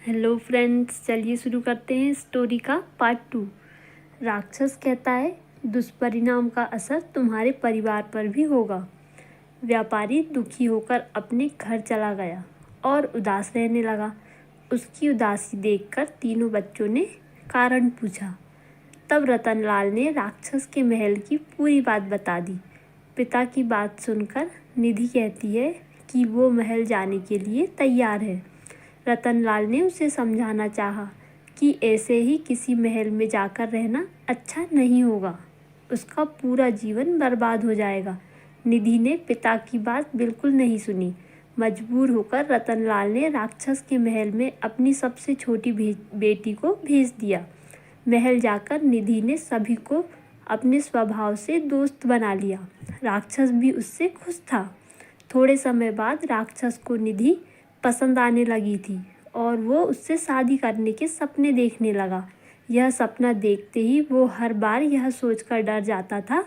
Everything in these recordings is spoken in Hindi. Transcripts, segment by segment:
हेलो फ्रेंड्स, चलिए शुरू करते हैं स्टोरी का पार्ट 2। राक्षस कहता है, दुष्परिणाम का असर तुम्हारे परिवार पर भी होगा। व्यापारी दुखी होकर अपने घर चला गया और उदास रहने लगा। उसकी उदासी देखकर तीनों बच्चों ने कारण पूछा। तब रतनलाल ने राक्षस के महल की पूरी बात बता दी। पिता की बात सुनकर निधि कहती है कि वो महल जाने के लिए तैयार है। रतनलाल ने उसे समझाना चाहा कि ऐसे ही किसी महल में जाकर रहना अच्छा नहीं होगा, उसका पूरा जीवन बर्बाद हो जाएगा। निधि ने पिता की बात बिल्कुल नहीं सुनी। मजबूर होकर रतनलाल ने राक्षस के महल में अपनी सबसे छोटी बेटी को भेज दिया। महल जाकर निधि ने सभी को अपने स्वभाव से दोस्त बना लिया। राक्षस भी उससे खुश था। थोड़े समय बाद राक्षस को निधि पसंद आने लगी थी और वो उससे शादी करने के सपने देखने लगा। यह सपना देखते ही वो हर बार यह सोचकर डर जाता था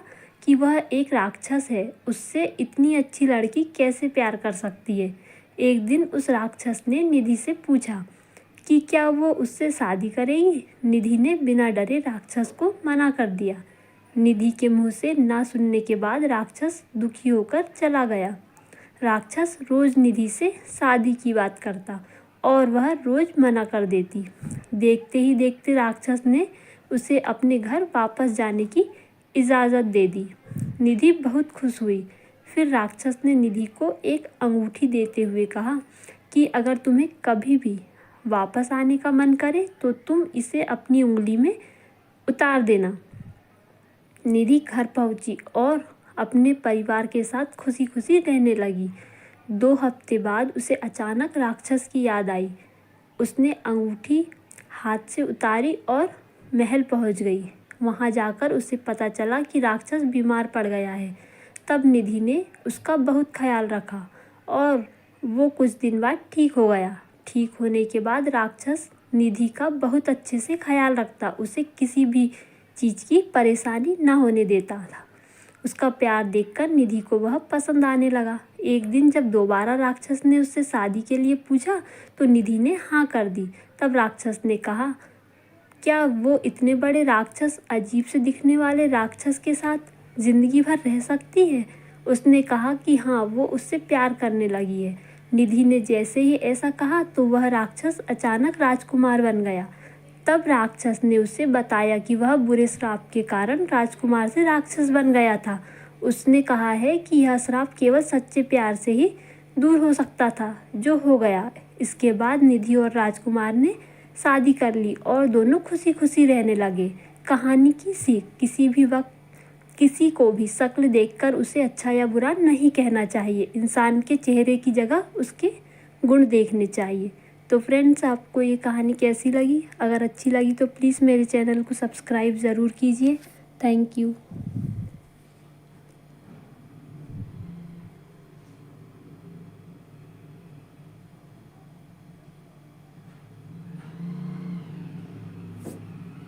कि वह एक राक्षस है, उससे इतनी अच्छी लड़की कैसे प्यार कर सकती है। एक दिन उस राक्षस ने निधि से पूछा कि क्या वो उससे शादी करेगी। निधि ने बिना डरे राक्षस को मना कर दिया। निधि के मुंह से ना सुनने के बाद राक्षस दुखी होकर चला गया। राक्षस रोज निधि से शादी की बात करता और वह रोज मना कर देती। देखते ही देखते राक्षस ने उसे अपने घर वापस जाने की इजाज़त दे दी। निधि बहुत खुश हुई। फिर राक्षस ने निधि को एक अंगूठी देते हुए कहा कि अगर तुम्हें कभी भी वापस आने का मन करे तो तुम इसे अपनी उंगली में उतार देना। निधि घर पहुंची और अपने परिवार के साथ खुशी खुशी रहने लगी। 2 हफ्ते बाद उसे अचानक राक्षस की याद आई। उसने अंगूठी हाथ से उतारी और महल पहुंच गई। वहां जाकर उसे पता चला कि राक्षस बीमार पड़ गया है। तब निधि ने उसका बहुत ख्याल रखा और वो कुछ दिन बाद ठीक हो गया। ठीक होने के बाद राक्षस निधि का बहुत अच्छे से ख्याल रखता, उसे किसी भी चीज़ की परेशानी ना होने देता था। उसका प्यार देखकर निधि को वह पसंद आने लगा। एक दिन जब दोबारा राक्षस ने उससे शादी के लिए पूछा तो निधि ने हाँ कर दी। तब राक्षस ने कहा, क्या वो इतने बड़े राक्षस अजीब से दिखने वाले राक्षस के साथ जिंदगी भर रह सकती है। उसने कहा कि हाँ, वो उससे प्यार करने लगी है। निधि ने जैसे ही ऐसा कहा तो वह राक्षस अचानक राजकुमार बन गया। तब राक्षस ने उसे बताया कि वह बुरे श्राप के कारण राजकुमार से राक्षस बन गया था। उसने कहा है कि यह श्राप केवल सच्चे प्यार से ही दूर हो सकता था, जो हो गया। इसके बाद निधि और राजकुमार ने शादी कर ली और दोनों खुशी खुशी रहने लगे। कहानी की सीख, किसी भी वक्त किसी को भी शक्ल देखकर उसे अच्छा या बुरा नहीं कहना चाहिए। इंसान के चेहरे की जगह उसके गुण देखने चाहिए। तो फ्रेंड्स, आपको ये कहानी कैसी लगी? अगर अच्छी लगी तो प्लीज़ मेरे चैनल को सब्सक्राइब ज़रूर कीजिए। Thank you.